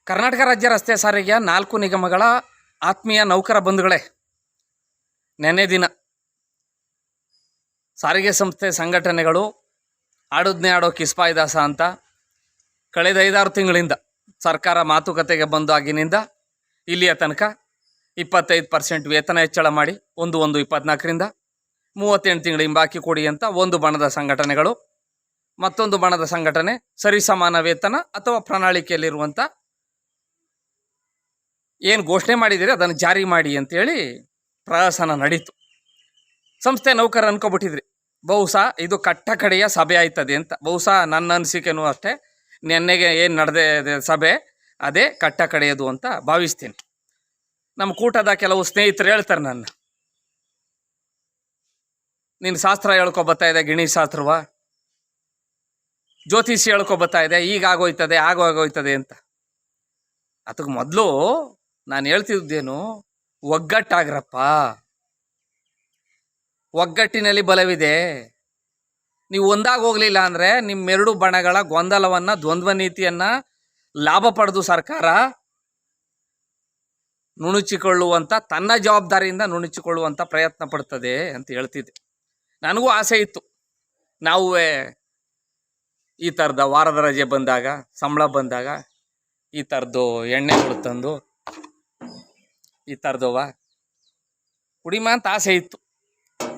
ಕರ್ನಾಟಕ ರಾಜ್ಯ ರಸ್ತೆ ಸಾರಿಗೆಯ 4 ನಿಗಮಗಳ ಆತ್ಮೀಯ ನೌಕರ ಬಂಧುಗಳೇ, ನೆನ್ನೆ ದಿನ ಸಾರಿಗೆ ಸಂಸ್ಥೆ ಸಂಘಟನೆಗಳು ಆಡುದ್ನೇ ಆಡೋ ಕಿಸ್ಪಾಯಿದಾಸ ಅಂತ ಕಳೆದ 5-6 ತಿಂಗಳಿಂದ ಸರ್ಕಾರ ಮಾತುಕತೆಗೆ ಬಂದು ಆಗಿನಿಂದ ಇಲ್ಲಿಯ ತನಕ 25% ವೇತನ ಹೆಚ್ಚಳ ಮಾಡಿ 1/1/24ರಿಂದ 38 ತಿಂಗಳು ಹಿಂಬಾಕಿ ಕೊಡಿ ಅಂತ ಒಂದು ಬಣದ ಸಂಘಟನೆಗಳು, ಮತ್ತೊಂದು ಬಣದ ಸಂಘಟನೆ ಸರಿಸಮಾನ ವೇತನ ಅಥವಾ ಪ್ರಣಾಳಿಕೆಯಲ್ಲಿರುವಂಥ ಏನು ಘೋಷಣೆ ಮಾಡಿದ್ದೀರಿ ಅದನ್ನು ಜಾರಿ ಮಾಡಿ ಅಂತೇಳಿ ಪ್ರಹಸನ ನಡೀತು. ಸಂಸ್ಥೆ ನೌಕರರು ಅನ್ಕೊಬಿಟ್ಟಿದ್ರಿ ಬಹುಶಃ ಇದು ಕಟ್ಟ ಕಡೆಯ ಸಭೆ ಆಯ್ತದೆ ಅಂತ. ಬಹುಶಃ ನನ್ನ ಅನಿಸಿಕೆನೂ ಅಷ್ಟೇ, ನೆನ್ನೆಗೆ ಏನು ನಡೆದ ಸಭೆ ಅದೇ ಕಟ್ಟ ಕಡೆಯದು ಅಂತ ಭಾವಿಸ್ತೀನಿ. ನಮ್ಮ ಕೂಟದ ಕೆಲವು ಸ್ನೇಹಿತರು ಹೇಳ್ತಾರೆ, ನೀನು ಶಾಸ್ತ್ರ ಹೇಳ್ಕೊಬತ್ತಾ ಇದೆ, ಗಿಣಿ ಶಾಸ್ತ್ರವ ಜ್ಯೋತಿಷಿ ಹೇಳ್ಕೊಬತ್ತಾ ಇದೆ, ಈಗ ಆಗೋಯ್ತದೆ ಆಗೋಯ್ತದೆ ಅಂತ. ಅದಕ್ಕೆ ಮೊದಲು ನಾನು ಹೇಳ್ತಿದ್ದೇನು, ಒಗ್ಗಟ್ಟಾಗ್ರಪ್ಪ, ಒಗ್ಗಟ್ಟಿನಲ್ಲಿ ಬಲವಿದೆ. ನೀವು ಒಂದಾಗಿ ಹೋಗಲಿಲ್ಲ ಅಂದರೆ ನಿಮ್ಮೆರಡು ಬಣಗಳ ಗೊಂದಲವನ್ನು, ದ್ವಂದ್ವ ನೀತಿಯನ್ನು ಲಾಭ ಪಡೆದು ಸರ್ಕಾರ ನುಣುಚಿಕೊಳ್ಳುವಂಥ, ತನ್ನ ಜವಾಬ್ದಾರಿಯಿಂದ ನುಣುಚಿಕೊಳ್ಳುವಂಥ ಪ್ರಯತ್ನ ಪಡ್ತದೆ ಅಂತ ಹೇಳ್ತಿದ್ದೆ. ನನಗೂ ಆಸೆ ಇತ್ತು, ನಾವು ಈ ಥರದ ವಾರದ ರಜೆ ಬಂದಾಗ, ಸಂಬಳ ಬಂದಾಗ ಈ ಥರದ್ದು ಎಣ್ಣೆಗಳು ತಂದು ಈ ಥರದವ ಕುಡಿಮ ಅಂತ ಆಸೆ ಇತ್ತು.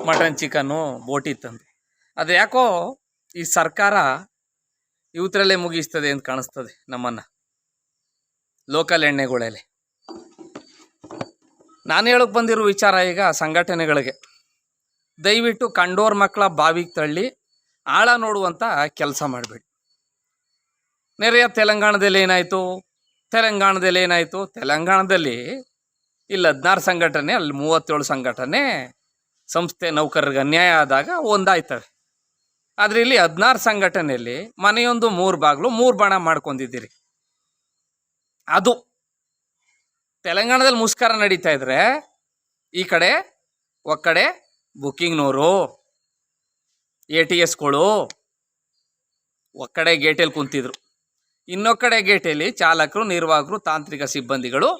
ಮಟನ್ ಚಿಕನ್ನು ಬೋಟಿ ತಂದು. ಅದು ಯಾಕೋ ಈ ಸರ್ಕಾರ ಇವತ್ತರಲ್ಲೇ ಮುಗಿಸ್ತದೆ ಅಂತ ಕಾಣಿಸ್ತದೆ ನಮ್ಮನ್ನು, ಲೋಕಲ್ ಎಣ್ಣೆಗಳಲ್ಲಿ. ನಾನು ಹೇಳೋಕೆ ಬಂದಿರೋ ವಿಚಾರ ಈಗ ಸಂಘಟನೆಗಳಿಗೆ, ದಯವಿಟ್ಟು ಕಂಡೋರ್ ಮಕ್ಕಳ ಬಾವಿಗೆ ತಳ್ಳಿ ಆಳ ನೋಡುವಂಥ ಕೆಲಸ ಮಾಡಬೇಡಿ. ನೆರೆಯ ತೆಲಂಗಾಣದಲ್ಲಿ ಏನಾಯಿತು, ತೆಲಂಗಾಣದಲ್ಲಿ ಇಲ್ಲಿ 16 ಸಂಘಟನೆ, ಅಲ್ಲಿ 37 ಸಂಘಟನೆ ಸಂಸ್ಥೆ ನೌಕರರಿಗೆ ಅನ್ಯಾಯ ಆದಾಗ ಒಂದಾಯ್ತವೆ. ಆದರೆ ಇಲ್ಲಿ 16 ಸಂಘಟನೆಯಲ್ಲಿ ಮನೆಯೊಂದು 3 ಬಾಗಿಲು 3 ಬಣ ಮಾಡ್ಕೊಂಡಿದ್ದೀರಿ. ಅದು ತೆಲಂಗಾಣದಲ್ಲಿ ಮುಷ್ಕರ ನಡೀತಾ ಇದ್ರೆ ಈ ಕಡೆ ಒಕ್ಕಡೆ ಬುಕ್ಕಿಂಗ್ನವರು, ATSಗಳು ಒಕ್ಕಡೆ ಗೇಟಲ್ಲಿ ಕುಂತಿದ್ರು, ಇನ್ನೊಕ್ಕಡೆ ಗೇಟಲ್ಲಿ ಚಾಲಕರು, ನಿರ್ವಾಹಕರು, ತಾಂತ್ರಿಕ ಸಿಬ್ಬಂದಿಗಳು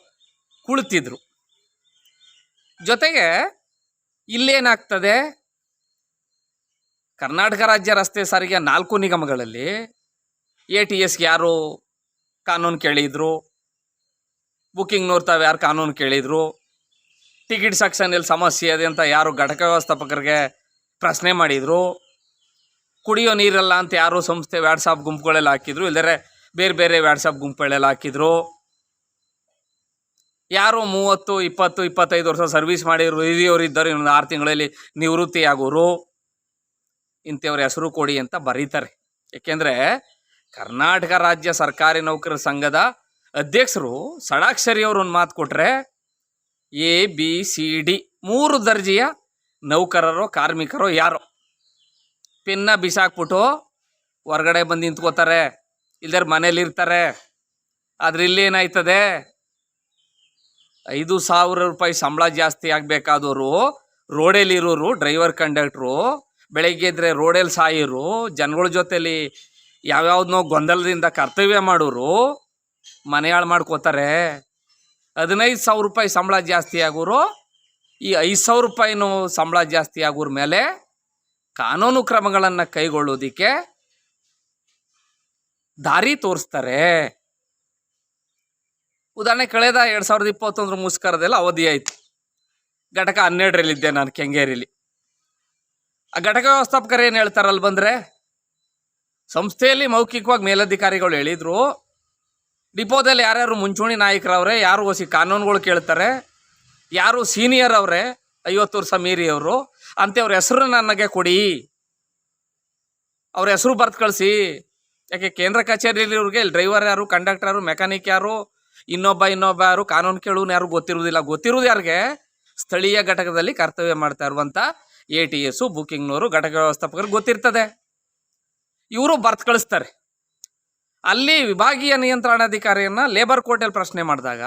ಕುಳಿತಿದ್ರು. ಜೊತೆಗೆ ಇಲ್ಲೇನಾಗ್ತದೆ, ಕರ್ನಾಟಕ ರಾಜ್ಯ ರಸ್ತೆ ಸಾರಿಗೆ 4 ನಿಗಮಗಳಲ್ಲಿ ATSಗೆ ಯಾರು ಕಾನೂನು ಕೇಳಿದ್ರು, ಬುಕ್ಕಿಂಗ್ನವ್ರು ತಾವು ಯಾರು ಕಾನೂನು ಕೇಳಿದ್ರು, ಟಿಕೆಟ್ ಸೆಕ್ಷನಲ್ಲಿ ಸಮಸ್ಯೆ ಇದೆ ಅಂತ ಯಾರು ಘಟಕ ವ್ಯವಸ್ಥಾಪಕರಿಗೆ ಪ್ರಶ್ನೆ ಮಾಡಿದರು, ಕುಡಿಯೋ ನೀರಲ್ಲ ಅಂತ ಯಾರು ಸಂಸ್ಥೆ ವಾಟ್ಸಾಪ್ ಗುಂಪುಗಳೆಲ್ಲ ಹಾಕಿದ್ರು, ಇಲ್ಲದ್ರೆ ಬೇರೆ ಬೇರೆ ವಾಟ್ಸಾಪ್ ಗುಂಪುಗಳೆಲ್ಲ ಹಾಕಿದ್ರು, ಯಾರು 30, 20, 25 ವರ್ಷ ಸರ್ವಿಸ್ ಮಾಡಿದ್ರು ಹಿರಿಯವರು ಇದ್ದರು, ಇನ್ನೊಂದು 6 ತಿಂಗಳಲ್ಲಿ ನಿವೃತ್ತಿ ಆಗೋರು, ಇಂಥವ್ರ ಹೆಸರು ಕೊಡಿ ಅಂತ ಬರೀತಾರೆ. ಏಕೆಂದರೆ ಕರ್ನಾಟಕ ರಾಜ್ಯ ಸರ್ಕಾರಿ ನೌಕರರ ಸಂಘದ ಅಧ್ಯಕ್ಷರು ಷಡಾಕ್ಷರಿಯವರು ಒಂದು ಮಾತು ಕೊಟ್ಟರೆ, ABCD 3 ದರ್ಜೆಯ ನೌಕರರು, ಕಾರ್ಮಿಕರು ಯಾರು ಪಿನ್ನ ಬಿಸಾಕ್ಬಿಟ್ಟು ಹೊರಗಡೆ ಬಂದು ನಿಂತ್ಕೋತಾರೆ, ಇಲ್ದಾರೆ ಮನೇಲಿರ್ತಾರೆ. ಆದರೆ ಇಲ್ಲೇನಾಯ್ತದೆ, 5,000 ರೂಪಾಯಿ ಸಂಬಳ ಜಾಸ್ತಿ ಆಗಬೇಕಾದವರು, ರೋಡಲ್ಲಿರೋರು, ಡ್ರೈವರ್ ಕಂಡಕ್ಟ್ರು, ಬೆಳಗ್ಗೆ ಇದ್ದರೆ ರೋಡಲ್ಲಿ ಸಾಯಿರು, ಜನಗಳ ಜೊತೆಲಿ ಯಾವ್ಯಾವ್ದನ್ನೋ ಗೊಂದಲದಿಂದ ಕರ್ತವ್ಯ ಮಾಡೋರು ಮನೆ ಹಾಳು ಮಾಡ್ಕೋತಾರೆ. 15,000 ರೂಪಾಯಿ ಸಂಬಳ ಜಾಸ್ತಿ ಆಗೋರು ಈ 5,000 ರೂಪಾಯಿನೂ ಸಂಬಳ ಜಾಸ್ತಿ ಆಗೋರ ಮೇಲೆ ಕಾನೂನು ಕ್ರಮಗಳನ್ನು ಕೈಗೊಳ್ಳೋದಕ್ಕೆ ದಾರಿ ತೋರಿಸ್ತಾರೆ. ಉದಾಹರಣೆ, ಕಳೆದ 2021 ಮುಷ್ಕರದಲ್ಲಿ ಅವಧಿ ಆಯಿತು. ಘಟಕ 12ರಲ್ಲಿದ್ದೆ ನಾನು, ಕೆಂಗೇರಿಲಿ. ಆ ಘಟಕ ವ್ಯವಸ್ಥಾಪಕರು ಏನು ಹೇಳ್ತಾರಲ್ಲಿ ಬಂದರೆ, ಸಂಸ್ಥೆಯಲ್ಲಿ ಮೌಖಿಕವಾಗಿ ಮೇಲಧಿಕಾರಿಗಳು ಹೇಳಿದರು, ಡಿಪೋದಲ್ಲಿ ಯಾರ್ಯಾರು ಮುಂಚೂಣಿ ನಾಯಕರವ್ರೆ, ಯಾರು ಹೊಸಿ ಕಾನೂನುಗಳು ಕೇಳ್ತಾರೆ, ಯಾರು ಸೀನಿಯರ್ ಅವರೇ 50 ವರ್ಷ ಮೀರಿಯವರು ಅಂಥವ್ರ ಹೆಸರು ನನಗೆ ಕೊಡಿ, ಅವ್ರ ಹೆಸರು ಬರ್ತು ಕಳಿಸಿ. ಯಾಕೆ ಕೇಂದ್ರ ಕಚೇರಿಯಲ್ಲಿವ್ರಿಗೆ ಇಲ್ಲಿ ಡ್ರೈವರ್ ಯಾರು, ಕಂಡಕ್ಟರ್ ಯಾರು, ಮೆಕ್ಯಾನಿಕ್ ಯಾರು, ಇನ್ನೊಬ್ಬ ಯಾರು, ಕಾನೂನು ಕೇಳೋನು ಯಾರು ಗೊತ್ತಿರುವುದಿಲ್ಲ. ಗೊತ್ತಿರೋದು ಯಾರಿಗೆ, ಸ್ಥಳೀಯ ಘಟಕದಲ್ಲಿ ಕರ್ತವ್ಯ ಮಾಡ್ತಾ ಇರುವಂಥ ATS, ಬುಕ್ಕಿಂಗ್ನವರು, ಘಟಕ ವ್ಯವಸ್ಥಾಪಕರು ಗೊತ್ತಿರ್ತದೆ. ಇವರು ಬರ್ತು ಕಳಿಸ್ತಾರೆ. ಅಲ್ಲಿ ವಿಭಾಗೀಯ ನಿಯಂತ್ರಣಾಧಿಕಾರಿಯನ್ನು ಲೇಬರ್ ಕೋರ್ಟಲ್ಲಿ ಪ್ರಶ್ನೆ ಮಾಡಿದಾಗ,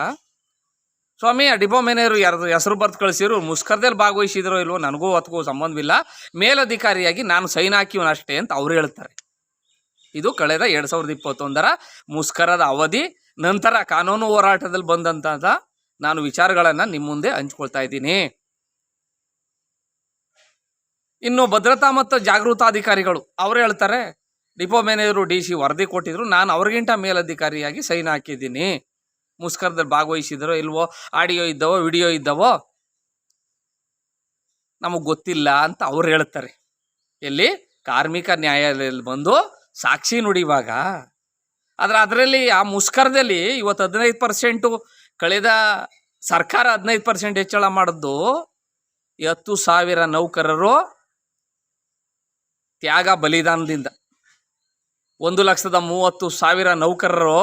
ಸ್ವಾಮಿ ಆ ಡಿಪೋ ಮ್ಯಾನೇಜರು ಯಾರ್ದು ಹೆಸರು ಬರ್ತು ಕಳಿಸಿರು, ಮುಷ್ಕರದಲ್ಲಿ ಭಾಗವಹಿಸಿದ್ರೋ ಇಲ್ವೋ ನನಗೂ ಅದಕ್ಕೂ ಸಂಬಂಧವಿಲ್ಲ, ಮೇಲಧಿಕಾರಿಯಾಗಿ ನಾನು ಸೈನ್ ಹಾಕಿವನು ಅಷ್ಟೇ ಅಂತ ಅವ್ರು ಹೇಳ್ತಾರೆ. ಇದು ಕಳೆದ 2021 ಮುಷ್ಕರದ ಅವಧಿ ನಂತರ ಕಾನೂನು ಹೋರಾಟದಲ್ಲಿ ಬಂದಂತಹ ನಾನು ವಿಚಾರಗಳನ್ನು ನಿಮ್ಮ ಮುಂದೆ ಹಂಚ್ಕೊಳ್ತಾ ಇದ್ದೀನಿ. ಇನ್ನು ಭದ್ರತಾ ಮತ್ತು ಜಾಗೃತಾಧಿಕಾರಿಗಳು ಅವರು ಹೇಳ್ತಾರೆ, ಡಿಪೋ ಮ್ಯಾನೇಜರು DC ವರದಿ ಕೊಟ್ಟಿದ್ರು, ನಾನು ಅವ್ರಿಗಿಂತ ಮೇಲಧಿಕಾರಿಯಾಗಿ ಸೈನ್ ಹಾಕಿದ್ದೀನಿ. ಮುಷ್ಕರದಲ್ಲಿ ಭಾಗವಹಿಸಿದರೋ ಇಲ್ವೋ, ಆಡಿಯೋ ಇದ್ದವೋ ವಿಡಿಯೋ ಇದ್ದವೋ ನಮಗೆ ಗೊತ್ತಿಲ್ಲ ಅಂತ ಅವ್ರು ಹೇಳ್ತಾರೆ. ಎಲ್ಲಿ ಕಾರ್ಮಿಕ ನ್ಯಾಯಾಲಯದಲ್ಲಿ ಬಂದು ಸಾಕ್ಷಿ ನುಡಿವಾಗ. ಆದರೆ ಅದರಲ್ಲಿ ಆ ಮುಷ್ಕರದಲ್ಲಿ ಇವತ್ತು 15% ಕಳೆದ ಸರ್ಕಾರ 15% ಹೆಚ್ಚಳ ಮಾಡಿದ್ದು 10,000 ನೌಕರರು ತ್ಯಾಗ ಬಲಿದಾನದಿಂದ. 1,30,000 ನೌಕರರು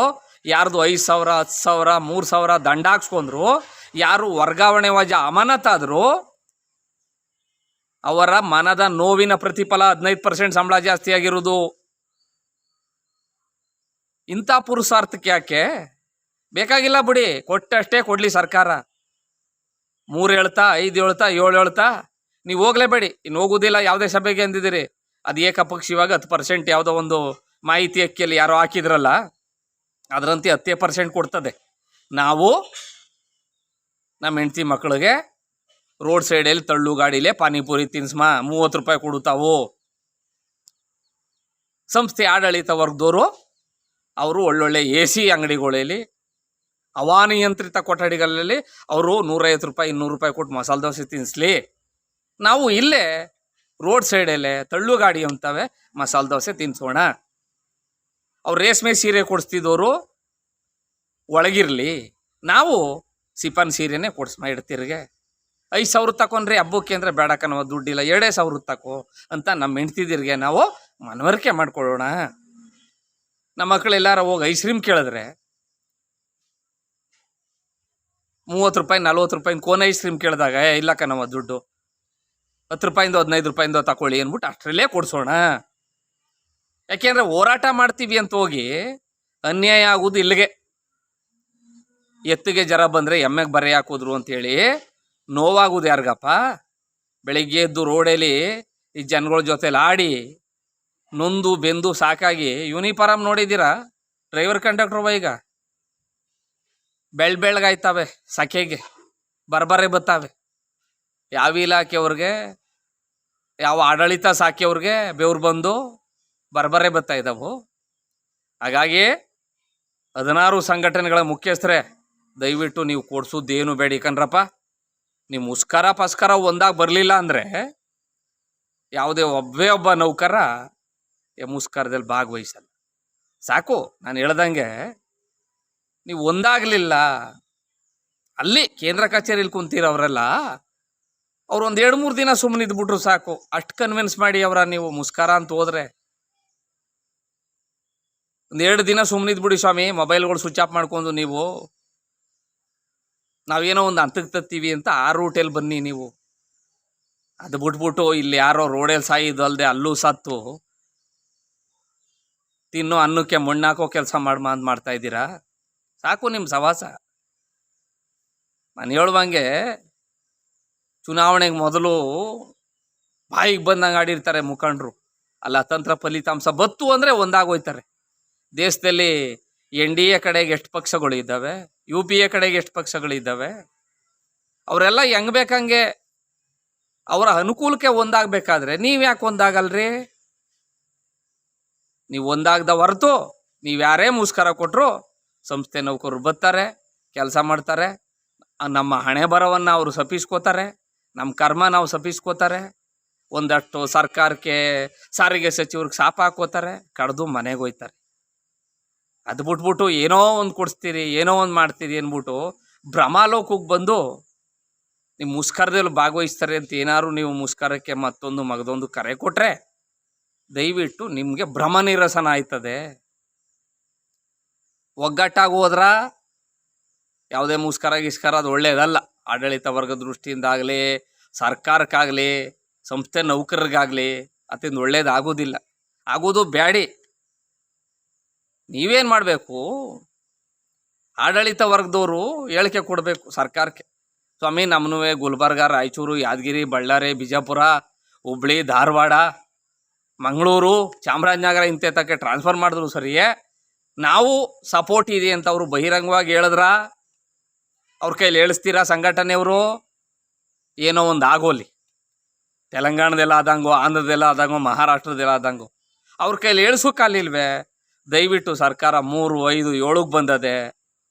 ಯಾರ್ದು 5,000 10,000 3,000 ದಂಡ ಹಾಕ್ಸ್ಕೊಂಡ್ರು, ಯಾರು ವರ್ಗಾವಣೆ ವಜಾ ಅಮಾನತಾದ್ರು ಅವರ ಮನದ ನೋವಿನ ಪ್ರತಿಫಲ 15% ಸಂಬಳ ಜಾಸ್ತಿ ಆಗಿರುವುದು. ಇಂಥ ಪುರುಷಾರ್ಥಕ್ಕೆ ಯಾಕೆ ಬೇಕಾಗಿಲ್ಲ ಬಿಡಿ, ಕೊಟ್ಟಷ್ಟೇ ಕೊಡಲಿ ಸರ್ಕಾರ. 3 ಹೇಳ್ತಾ 5 ಹೇಳ್ತಾ 7 ಹೇಳ್ತಾ ನೀವು ಹೋಗ್ಲೇಬೇಡಿ, ಇನ್ನು ಹೋಗೋದಿಲ್ಲ ಯಾವುದೇ ಸಭೆಗೆ ಅಂದಿದ್ದೀರಿ. ಅದು ಏಕಪಕ್ಷಿವಾಗ 10% ಯಾವುದೋ ಒಂದು ಮಾಹಿತಿ ಅಕ್ಕಿಯಲ್ಲಿ ಯಾರೋ ಹಾಕಿದ್ರಲ್ಲ, ಅದರಂತೆ 10% ಕೊಡ್ತದೆ. ನಾವು ನಮ್ಮ ಹೆಂಡತಿ ಮಕ್ಕಳಿಗೆ ರೋಡ್ ಸೈಡಲ್ಲಿ ತಳ್ಳು ಗಾಡಿಲೇ ಪಾನಿಪುರಿ ತಿನ್ಸ್ಮ 30 ರೂಪಾಯಿ ಕೊಡುತ್ತಾವು. ಸಂಸ್ಥೆ ಆಡಳಿತ ವರ್ಗದವರು ಅವರು ಒಳ್ಳೊಳ್ಳೆ AC ಅಂಗಡಿಗಳಲ್ಲಿ, ಹವಾನಿಯಂತ್ರಿತ ಕೊಠಡಿಗಳಲ್ಲಿ ಅವರು 150 ರೂಪಾಯಿ 200 ರೂಪಾಯಿ ಕೊಟ್ಟು ಮಸಾಲೆ ದೋಸೆ ತಿನ್ನಿಸ್ಲಿ. ನಾವು ಇಲ್ಲೇ ರೋಡ್ ಸೈಡಲ್ಲೇ ತಳ್ಳು ಗಾಡಿ ಅಂತವೆ ಮಸಾಲೆ ದೋಸೆ ತಿನ್ನಿಸೋಣ. ಅವ್ರು ರೇಷ್ಮೆ ಸೀರೆ ಕೊಡಿಸ್ತಿದ್ದವರು ಒಳಗಿರಲಿ, ನಾವು ಸಿಪನ್ ಸೀರೆನೇ ಕೊಡಿಸ್ಮ ಇಡ್ತಿರ್ಗೆ. 5,000 ತಕೊಂಡ್ರೆ ಹಬ್ಬಕ್ಕೆ ಅಂದರೆ ಬೇಡಕ್ಕ ನಾವು ದುಡ್ಡಿಲ್ಲ, 2,000 ತಕೋ ಅಂತ ನಮ್ಮ ಹೆಂಡ್ತಿದಿರಿಗೆ ನಾವು ಮನವರಿಕೆ ಮಾಡ್ಕೊಳ್ಳೋಣ. ನಮ್ಮ ಮಕ್ಕಳು ಎಲ್ಲಾರ ಹೋಗಿ ಐಸ್ ಕ್ರೀಮ್ ಕೇಳಿದ್ರೆ 30 ರೂಪಾಯಿ 40 ರೂಪಾಯಿ ಕೋನ್ ಐಸ್ ಕ್ರೀಮ್ ಕೇಳಿದಾಗ ಇಲ್ಲಕ್ಕ ನಾವು ದುಡ್ಡು 10 ರೂಪಾಯಿಂದ 15 ರೂಪಾಯಿಂದ ತಗೊಳ್ಳಿ ಅಂದ್ಬಿಟ್ಟು ಅಷ್ಟರಲ್ಲೇ ಕೊಡಿಸೋಣ. ಯಾಕೆಂದರೆ ಹೋರಾಟ ಮಾಡ್ತೀವಿ ಅಂತ ಹೋಗಿ ಅನ್ಯಾಯ ಆಗೋದು ಇಲ್ಲಿಗೆ. ಎತ್ತಿಗೆ ಜರ ಬಂದರೆ ಎಮ್ಮೆಗೆ ಬರೆ ಹಾಕೋದ್ರು ಅಂತೇಳಿ ನೋವಾಗೋದು ಯಾರಿಗಪ್ಪ? ಬೆಳಿಗ್ಗೆ ಎದ್ದು ರೋಡಲ್ಲಿ ಈ ಜನಗಳ ಜೊತೆಲಿ ಆಡಿ ನೊಂದು ಬೆಂದು ಸಾಕಾಗಿ ಯೂನಿಫಾರಮ್ ನೋಡಿದ್ದೀರಾ? ಡ್ರೈವರ್ ಕಂಡಕ್ಟ್ರು ಈಗ ಬೆಳಗಾಯ್ತವೆ, ಸಖೆಗೆ ಬರ್ಬರೆ ಬತ್ತಾವೆ. ಯಾವ ಇಲಾಖೆಯವ್ರಿಗೆ, ಯಾವ ಆಡಳಿತ ಸಾಕಿಯವ್ರಿಗೆ ಬೆವ್ರು ಬಂದು ಬರ್ಬರೆ ಬರ್ತಾ ಇದ್ದಾವು. ಹಾಗಾಗಿ 16 ಸಂಘಟನೆಗಳ ಮುಖ್ಯಸ್ಥರೇ, ದಯವಿಟ್ಟು ನೀವು ಕೊಡ್ಸೋದೇನು ಬೇಡಿ ಕಣ್ರಪ್ಪ. ನೀವು ಮುಷ್ಕರ ಪಸ್ಕರ ಒಂದಾಗಿ ಬರಲಿಲ್ಲ ಅಂದರೆ ಯಾವುದೇ ಒಬ್ಬ ನೌಕರ ಮುಷ್ಕರದಲ್ಲಿ ಭಾಗವಹಿಸಲ್ಲ. ಸಾಕು, ನಾನು ಹೇಳ್ದಂಗೆ ನೀವು ಒಂದಾಗಲಿಲ್ಲ, ಅಲ್ಲಿ ಕೇಂದ್ರ ಕಚೇರಿಲಿ ಕುಂತೀರವರೆಲ್ಲ ಅವ್ರು ಒಂದು 2-3 ದಿನ ಸುಮ್ಮನೆ ಇದ್ಬಿಟ್ರು ಸಾಕು. ಅಷ್ಟು ಕನ್ವಿನ್ಸ್ ಮಾಡಿ ಅವರ ನೀವು ಮುಷ್ಕರ ಅಂತ ಹೋದ್ರೆ 1-2 ದಿನ ಸುಮ್ಮನೆ ಇದ್ಬಿಡಿ ಸ್ವಾಮಿ, ಮೊಬೈಲ್ಗಳು ಸ್ವಿಚ್ ಆಫ್ ಮಾಡ್ಕೊಂಡು ನೀವು ನಾವೇನೋ ಒಂದು ಹಂತಕ್ಕೆ ತತ್ತೀವಿ ಅಂತ ಆ ರೂಟಲ್ಲಿ ಬನ್ನಿ ನೀವು. ಅದು ಬಿಟ್ಬಿಟ್ಟು ಇಲ್ಲಿ ಯಾರೋ ರೋಡಲ್ಲಿ ಸಾಯಿದ್ದು ಅಲ್ಲದೆ ಅಲ್ಲೂ ಸತ್ತು ತಿನ್ನೋ ಅನ್ನಕ್ಕೆ ಮಣ್ಣಾಕೋ ಕೆಲಸ ಮಾಡ್ತಾ ಇದ್ದೀರಾ. ಸಾಕು ನಿಮ್ಮ ಸವಾಸ. ನಾನು ಹೇಳುವಂಗೆ ಚುನಾವಣೆಗೆ ಮೊದಲು ಬಾಯಿಗೆ ಬಂದಂಗೆ ಆಡಿರ್ತಾರೆ ಮುಖಂಡರು, ಅಲ್ಲ ತಂತ್ರ ಫಲಿತಾಂಶ ಬತ್ತು ಅಂದರೆ ಒಂದಾಗೋಯ್ತಾರೆ. ದೇಶದಲ್ಲಿ NDA ಕಡೆಗೆ ಎಷ್ಟು ಪಕ್ಷಗಳು ಇದ್ದಾವೆ, UPA ಕಡೆಗೆ ಎಷ್ಟು ಪಕ್ಷಗಳಿದ್ದಾವೆ, ಅವರೆಲ್ಲ ಹೆಂಗೆ ಬೇಕಂಗೆ ಅವರ ಅನುಕೂಲಕ್ಕೆ ಒಂದಾಗಬೇಕಾದ್ರೆ ನೀವು ಯಾಕೆ ಒಂದಾಗಲ್ರಿ? ನೀವು ಒಂದಾಗದ ಹೊರತು ನೀವು ಯಾರೇ ಮುಷ್ಕರ ಕೊಟ್ಟರು ಸಂಸ್ಥೆ ನೌಕರರು ಬರ್ತಾರೆ, ಕೆಲಸ ಮಾಡ್ತಾರೆ, ನಮ್ಮ ಹಣೆ ಬರವನ್ನು ಅವರು ಸಪಿಸ್ಕೋತಾರೆ, ನಮ್ಮ ಕರ್ಮ ನಾವು ಸಪಿಸ್ಕೋತಾರೆ, ಒಂದಷ್ಟು ಸರ್ಕಾರಕ್ಕೆ ಸಾರಿಗೆ ಸಚಿವ್ರಿಗೆ ಶಾಪ ಹಾಕೋತಾರೆ, ಕಡ್ದು ಮನೆಗೆ ಹೋಯ್ತಾರೆ. ಅದು ಬಿಟ್ಬಿಟ್ಟು ಏನೋ ಒಂದು ಕೊಡಿಸ್ತೀರಿ, ಏನೋ ಒಂದು ಮಾಡ್ತೀರಿ ಅಂದ್ಬಿಟ್ಟು ಭ್ರಮಾಲೋಕಕ್ಕೆ ಬಂದು ನಿಮ್ಮ ಮುಷ್ಕರದಲ್ಲಿ ಭಾಗವಹಿಸ್ತಾರೆ ಅಂತ ಏನಾದ್ರು ನೀವು ಮುಷ್ಕರಕ್ಕೆ ಮತ್ತೊಂದು ಮಗದೊಂದು ಕರೆ ಕೊಟ್ಟರೆ ದಯವಿಟ್ಟು ನಿಮಗೆ ಭ್ರಮ ನಿರಸನ ಆಯ್ತದೆ. ಒಗ್ಗಟ್ಟಾಗಿ ಹೋದ್ರ ಯಾವುದೇ ಮುಷ್ಕರ ಗಿಷ್ಕರ ಅದು ಒಳ್ಳೆಯದಲ್ಲ. ಆಡಳಿತ ವರ್ಗದ ದೃಷ್ಟಿಯಿಂದಾಗಲಿ, ಸರ್ಕಾರಕ್ಕಾಗಲಿ, ಸಂಸ್ಥೆ ನೌಕರರಿಗಾಗಲಿ ಅತಿಂದ ಒಳ್ಳೇದಾಗೋದಿಲ್ಲ, ಆಗೋದು ಬ್ಯಾಡಿ. ನೀವೇನು ಮಾಡಬೇಕು, ಆಡಳಿತ ವರ್ಗದವರು ಹೇಳಿಕೆ ಕೊಡಬೇಕು ಸರ್ಕಾರಕ್ಕೆ, ಸ್ವಾಮಿ ನಮ್ಮನೂ ಗುಲ್ಬರ್ಗ, ರಾಯಚೂರು, ಯಾದಗಿರಿ, ಬಳ್ಳಾರಿ, ಬಿಜಾಪುರ, ಹುಬ್ಳಿ, ಧಾರವಾಡ, ಮಂಗಳೂರು, ಚಾಮರಾಜನಗರ ಇಂಥಕ್ಕೆ ಟ್ರಾನ್ಸ್ಫರ್ ಮಾಡಿದ್ರು ಸರಿಯೇ, ನಾವು ಸಪೋರ್ಟ್ ಇದೆ ಅಂತ ಅವರು ಬಹಿರಂಗವಾಗಿ ಹೇಳಿದ್ರ, ಅವ್ರ ಕೈಲಿ ಹೇಳಿಸ್ತೀರಾ ಸಂಘಟನೆಯವರು? ಏನೋ ಒಂದು ಆಗೋಲಿ, ತೆಲಂಗಾಣದೆಲ್ಲ ಆದಂಗೋ, ಆಂಧ್ರದೆಲ್ಲ ಆದಂಗೋ, ಮಹಾರಾಷ್ಟ್ರದೆಲ್ಲ ಆದಂಗೋ ಅವ್ರ ಕೈಲಿ ಹೇಳಿಸೋಕ್ಕಾಗಲಿಲ್ವೇ? ದಯವಿಟ್ಟು ಸರ್ಕಾರ 3, 5, 7ಕ್ಕೆ ಬಂದದೆ,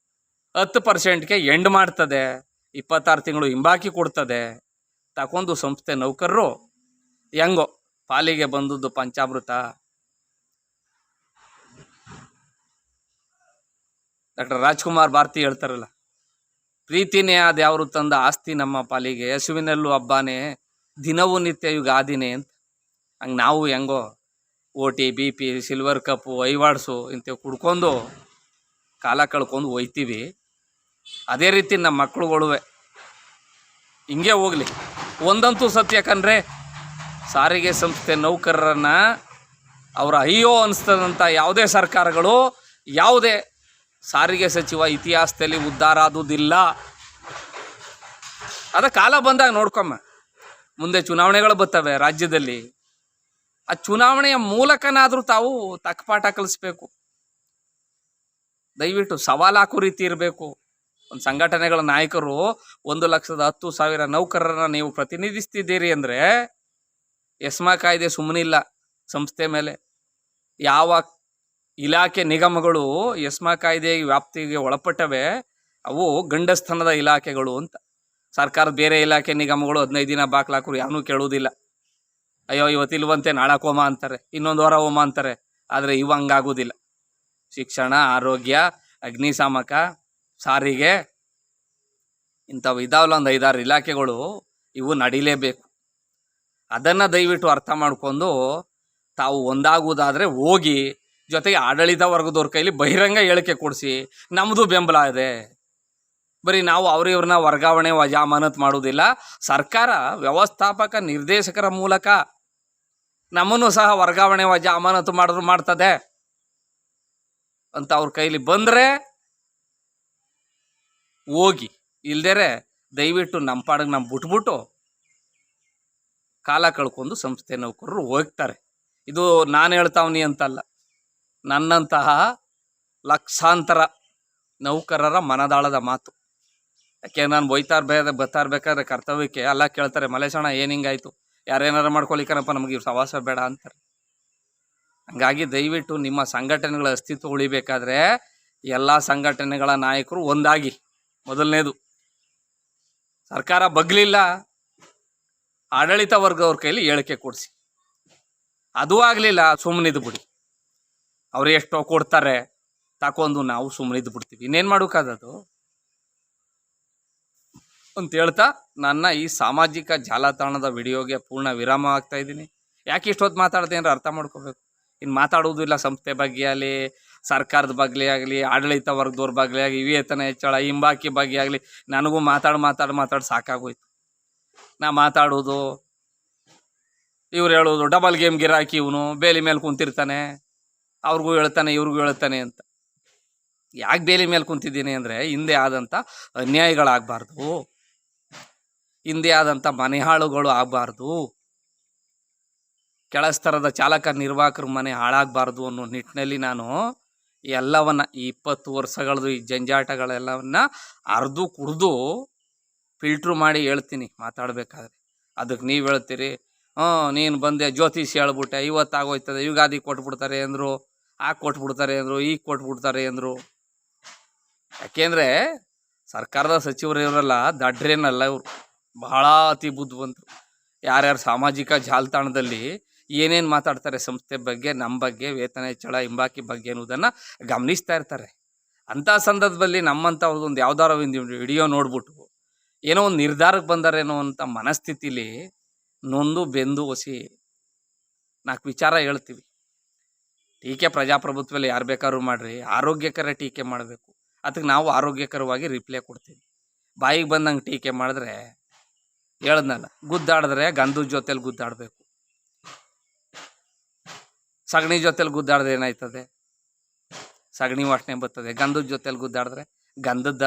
10%ಗೆ ಎಂಡ್ ಮಾಡ್ತದೆ, 26 ತಿಂಗಳು ಹಿಂಬಾಕಿ ಕೊಡ್ತದೆ. ತಗೊಂಡು ಸಂಸ್ಥೆ ನೌಕರರು ಹೆಂಗೋ ಪಾಲಿಗೆ ಬಂದದ್ದು ಪಂಚಾಮೃತ. ಡಾಕ್ಟರ್ ರಾಜ್ಕುಮಾರ್ ಭಾರತಿ ಹೇಳ್ತಾರಲ್ಲ, ಪ್ರೀತಿನೇ ಅದ್ಯಾವರು ತಂದ ಆಸ್ತಿ ನಮ್ಮ ಪಾಲಿಗೆ, ಹಸುವಿನಲ್ಲೂ ಹಬ್ಬಾನೆ, ದಿನವೂ ನಿತ್ಯ ಯುಗಾದಿನೇ ಅಂತ. ಹಂಗೆ ನಾವು ಹೆಂಗೋ OT, BP, ಸಿಲ್ವರ್ ಕಪ್ಪು, ಐವಾಡ್ಸು ಇಂಥವು ಕುಡ್ಕೊಂಡು ಕಾಲ ಕಳ್ಕೊಂಡು ಹೋಯ್ತೀವಿ. ಅದೇ ರೀತಿ ನಮ್ಮ ಮಕ್ಕಳುಗಳುವೆ ಹಿಂಗೆ ಹೋಗಲಿ. ಒಂದಂತೂ ಸತ್ಯ ಕಣ್ರೆ, ಸಾರಿಗೆ ಸಂಸ್ಥೆ ನೌಕರರನ್ನ ಅವರ ಅಯ್ಯೋ ಅನಿಸ್ತದಂಥ ಯಾವುದೇ ಸರ್ಕಾರಗಳು, ಯಾವುದೇ ಸಾರಿಗೆ ಸಚಿವ ಇತಿಹಾಸದಲ್ಲಿ ಉದ್ಧಾರ ಆದುದಿಲ್ಲ. ಅದ ಕಾಲ ಬಂದಾಗ ನೋಡ್ಕೊಮ್ಮ. ಮುಂದೆ ಚುನಾವಣೆಗಳು ಬರ್ತವೆ ರಾಜ್ಯದಲ್ಲಿ. ಆ ಚುನಾವಣೆಯ ಮೂಲಕನಾದರೂ ತಾವು ತಕ್ಕಪಾಠ ಕಲಿಸ್ಬೇಕು. ದಯವಿಟ್ಟು ಸವಾಲಾಕು ರೀತಿ ಇರಬೇಕು. ಒಂದು ಸಂಘಟನೆಗಳ ನಾಯಕರು 1,10,000 ನೌಕರರನ್ನ ನೀವು ಪ್ರತಿನಿಧಿಸ್ತಿದ್ದೀರಿ ಅಂದರೆ, ಎಸ್ಮಾ ಕಾಯ್ದೆ ಸುಮ್ಮನಿಲ್ಲ ಸಂಸ್ಥೆ ಮೇಲೆ. ಯಾವ ಇಲಾಖೆ ನಿಗಮಗಳು ಎಸ್ಮಾ ಕಾಯ್ದೆ ವ್ಯಾಪ್ತಿಗೆ ಒಳಪಟ್ಟವೆ ಅವು ಗಂಡಸ್ಥಾನದ ಇಲಾಖೆಗಳು ಅಂತ. ಸರ್ಕಾರದ ಬೇರೆ ಇಲಾಖೆ ನಿಗಮಗಳು 15 ದಿನ ಬಾಕ್ಲಾಕರು ಯಾವನೂ ಕೇಳುವುದಿಲ್ಲ. ಅಯ್ಯೋ ಇವತ್ತಿಲ್ವಂತೆ ನಾಳಕ್ಕೆ ಹೋಮ ಅಂತಾರೆ, ಇನ್ನೊಂದು ವಾರ ಹೋಮ ಅಂತಾರೆ. ಆದರೆ ಇವು ಹಂಗಾಗೋದಿಲ್ಲ. ಶಿಕ್ಷಣ, ಆರೋಗ್ಯ, ಅಗ್ನಿಶಾಮಕ, ಸಾರಿಗೆ ಇಂಥವು ಇದಾವಲ್ಲ ಒಂದು 5-6 ಇಲಾಖೆಗಳು, ಇವು ನಡೀಲೇಬೇಕು. ಅದನ್ನು ದಯವಿಟ್ಟು ಅರ್ಥ ಮಾಡಿಕೊಂಡು ತಾವು ಒಂದಾಗುವುದಾದರೆ ಹೋಗಿ, ಜೊತೆಗೆ ಆಡಳಿತ ವರ್ಗದವ್ರ ಕೈಲಿ ಬಹಿರಂಗ ಹೇಳಿಕೆ ಕೊಡಿಸಿ ನಮ್ಮದು ಬೆಂಬಲ ಇದೆ. ಬರೀ ನಾವು ಇವ್ರನ್ನ ವರ್ಗಾವಣೆ ವಜಾಮಾನತ್ ಮಾಡೋದಿಲ್ಲ. ಸರ್ಕಾರ ವ್ಯವಸ್ಥಾಪಕ ನಿರ್ದೇಶಕರ ಮೂಲಕ ನಮ್ಮನ್ನು ಸಹ ವರ್ಗಾವಣೆ ವಜಾಮಾನತು ಮಾಡಿದ್ರು ಮಾಡ್ತದೆ ಅಂತ ಅವ್ರ ಕೈಲಿ ಬಂದರೆ ಹೋಗಿ. ಇಲ್ದೇರೆ ದಯವಿಟ್ಟು ನಮ್ಮ ಪಾಡಿಗೆ ನಾವು ಬಿಟ್ಬಿಟ್ಟು ಕಾಲ ಕಳ್ಕೊಂಡು ಸಂಸ್ಥೆ ನೌಕರರು ಹೋಗ್ತಾರೆ. ಇದು ನಾನು ಹೇಳ್ತಾವ್ನಿ ಅಂತಲ್ಲ, ನನ್ನಂತಹ ಲಕ್ಷಾಂತರ ನೌಕರರ ಮನದಾಳದ ಮಾತು. ಯಾಕೆ ನಾನು ಬರ್ತಾ ಇರ್ಬೇಕಾದ್ರೆ ಕರ್ತವ್ಯಕ್ಕೆ ಎಲ್ಲ ಕೇಳ್ತಾರೆ, ಮಲೇಶಣ್ಣ ಏನು ಹಿಂಗಾಯ್ತು, ಯಾರೇನಾರು ಮಾಡ್ಕೊಳಿಕನಪ್ಪ, ನಮಗೆ ಸವಾಸ ಬೇಡ ಅಂತಾರೆ. ಹಂಗಾಗಿ ದಯವಿಟ್ಟು ನಿಮ್ಮ ಸಂಘಟನೆಗಳ ಅಸ್ತಿತ್ವ ಉಳಿಬೇಕಾದ್ರೆ ಎಲ್ಲ ಸಂಘಟನೆಗಳ ನಾಯಕರು ಒಂದಾಗಿ. ಮೊದಲನೇದು, ಸರ್ಕಾರ ಬಗ್ಲಿಲ್ಲ, ಆಡಳಿತ ವರ್ಗದವ್ರ ಕೈಲಿ ಹೇಳಿಕೆ ಕೊಡಿಸಿ. ಅದು ಆಗಲಿಲ್ಲ, ಸುಮ್ಮನಿದ್ದು ಬಿಡಿ. ಅವ್ರು ಎಷ್ಟೋ ಕೊಡ್ತಾರೆ ತಗೊಂಡು ನಾವು ಸುಮ್ಮನಿದ್ದು ಬಿಡ್ತೀವಿ. ಇನ್ನೇನು ಮಾಡೋಕ್ಕಾದದು ಅಂತ ಹೇಳ್ತಾ ನನ್ನ ಈ ಸಾಮಾಜಿಕ ಜಾಲತಾಣದ ವಿಡಿಯೋಗೆ ಪೂರ್ಣ ವಿರಾಮ ಆಗ್ತಾ ಇದ್ದೀನಿ. ಯಾಕೆ ಇಷ್ಟೊತ್ತು ಮಾತಾಡ್ದೆ ಅಂದ್ರೆ ಅರ್ಥ ಮಾಡ್ಕೋಬೇಕು. ಇನ್ನು ಮಾತಾಡೋದಿಲ್ಲ ಸಂಸ್ಥೆ ಬಗ್ಗೆ ಆಗಲಿ, ಸರ್ಕಾರದ ಬಗ್ಗೆ ಆಗಲಿ, ಆಡಳಿತ ವರ್ಗದವ್ರ ಬಗ್ಗೆ ಆಗಲಿ, ವೇತನ ಹೆಚ್ಚಳ, ಹಿಂಬಾಕಿ ಬಗ್ಗೆ ಆಗಲಿ, ನನಗೂ ಮಾತಾಡಿ ಸಾಕಾಗೋಯ್ತು. ನಾ ಮಾತಾಡೋದು, ಇವ್ರು ಹೇಳೋದು ಡಬಲ್ ಗೇಮ್ ಗಿರಾಕಿ, ಇವನು ಬೇಲಿ ಮೇಲೆ ಕುಂತಿರ್ತಾನೆ, ಅವ್ರಿಗೂ ಹೇಳ್ತಾನೆ ಇವ್ರಿಗೂ ಹೇಳ್ತಾನೆ ಅಂತ. ಯಾಕೆ ಬೇಲಿ ಮೇಲೆ ಕುಂತಿದ್ದೀನಿ ಅಂದರೆ, ಹಿಂದೆ ಆದಂಥ ಅನ್ಯಾಯಗಳಾಗಬಾರ್ದು, ಹಿಂದೆ ಆದಂಥ ಮನೆಹಾಳುಗಳು ಆಗಬಾರ್ದು, ಕೆಳಸ್ತರದ ಚಾಲಕ ನಿರ್ವಾಹಕರ ಮನೆ ಹಾಳಾಗಬಾರ್ದು ಅನ್ನೋ ನಿಟ್ಟಿನಲ್ಲಿ ನಾನು ಎಲ್ಲವನ್ನ ಈ 20 ವರ್ಷಗಳದ್ದು ಈ ಜಂಜಾಟಗಳೆಲ್ಲವನ್ನ ಅರ್ದು ಕುಡ್ದು ಫಿಲ್ಟ್ರು ಮಾಡಿ ಹೇಳ್ತೀನಿ ಮಾತಾಡಬೇಕಾದ್ರೆ. ಅದಕ್ಕೆ ನೀವು ಹೇಳ್ತೀರಿ, ನೀನು ಬಂದೆ ಜ್ಯೋತಿಷಿ ಹೇಳ್ಬಿಟ್ಟೆ, ಇವತ್ತಾಗೋಯ್ತದೆ, ಯುಗಾದಿ ಕೊಟ್ಬಿಡ್ತಾರೆ ಅಂದರು, ಕೊಟ್ಬಿಡ್ತಾರೆ ಅಂದರು, ಈಗ ಕೊಟ್ಬಿಡ್ತಾರೆ ಅಂದರು. ಯಾಕೆಂದರೆ ಸರ್ಕಾರದ ಸಚಿವರು ಇವರೆಲ್ಲ ದಡ್ರೇನಲ್ಲ, ಇವರು ಬಹಳ ಅತಿ ಬುದ್ಧಿವಂತರು. ಯಾರ್ಯಾರು ಸಾಮಾಜಿಕ ಜಾಲತಾಣದಲ್ಲಿ ಏನೇನು ಮಾತಾಡ್ತಾರೆ ಸಂಸ್ಥೆ ಬಗ್ಗೆ, ನಮ್ಮ ಬಗ್ಗೆ, ವೇತನ ಹೆಚ್ಚಳ, ಹಿಂಬಾಕಿ ಬಗ್ಗೆ ಅನ್ನೋದನ್ನು ಗಮನಿಸ್ತಾ ಇರ್ತಾರೆ. ಅಂಥ ಸಂದರ್ಭದಲ್ಲಿ ನಮ್ಮಂಥವ್ರದ್ದು ಒಂದು ಯಾವ್ದಾರ ಒಂದು ವಿಡಿಯೋ ನೋಡ್ಬಿಟ್ಟು ಏನೋ ಒಂದು ನಿರ್ಧಾರಕ್ಕೆ ಬಂದಾರೇನೋ ಅಂತ ಮನಸ್ಥಿತಿಲಿ ನೊಂದು ಬೆಂದು ಹೊಸಿ 4 ವಿಚಾರ ಹೇಳ್ತೀವಿ. ಟೀಕೆ ಪ್ರಜಾಪ್ರಭುತ್ವದಲ್ಲಿ ಯಾರು ಬೇಕಾದ್ರೂ ಮಾಡ್ರಿ, ಆರೋಗ್ಯಕರ ಟೀಕೆ ಮಾಡಬೇಕು. ಅದಕ್ಕೆ ನಾವು ಆರೋಗ್ಯಕರವಾಗಿ ರಿಪ್ಲೈ ಕೊಡ್ತೀವಿ. ಬಾಯಿಗೆ ಬಂದಂಗೆ ಟೀಕೆ ಮಾಡಿದ್ರೆ, ಹೇಳದ್ನಲ್ಲ, ಗುದ್ದಾಡಿದ್ರೆ ಗಂಧದ ಜೊತೆಲಿ ಗುದ್ದಾಡಬೇಕು. ಸಗಣಿ ಜೊತೆಲಿ ಗುದ್ದಾಡಿದ್ರೆ ಏನಾಯ್ತದೆ? ಸಗಣಿ ವಾಸನೆ ಬರ್ತದೆ. ಗಂಧದ ಜೊತೆಲಿ ಗುದ್ದಾಡಿದ್ರೆ ಗಂಧದ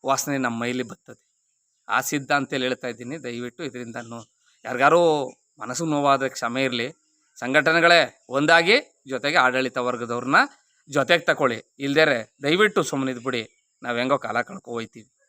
ವಾಸನೆ ನಮ್ಮ ಮೈಲಿ ಬರ್ತದೆ. ಆ ಸಿದ್ಧಾಂತಲ್ಲಿ ಹೇಳ್ತಾ ಇದ್ದೀನಿ. ದಯವಿಟ್ಟು ಇದರಿಂದ ಯಾರಿಗಾರು ಮನಸ್ಸು ನೋವಾದರೆ ಕ್ಷಮೆ ಇರಲಿ. ಸಂಘಟನೆಗಳೇ ಒಂದಾಗಿ, ಜೊತೆಗೆ ಆಡಳಿತ ವರ್ಗದವ್ರನ್ನ ಜೊತೆಗೆ ತಗೊಳ್ಳಿ. ಇಲ್ದೇರೆ ದಯವಿಟ್ಟು ಸುಮ್ಮನಿದ್ಬಿಡಿ. ನಾವು ಹೆಂಗೋ ಕಾಲ ಕಳ್ಕೊ ಹೋಯ್ತೀವಿ.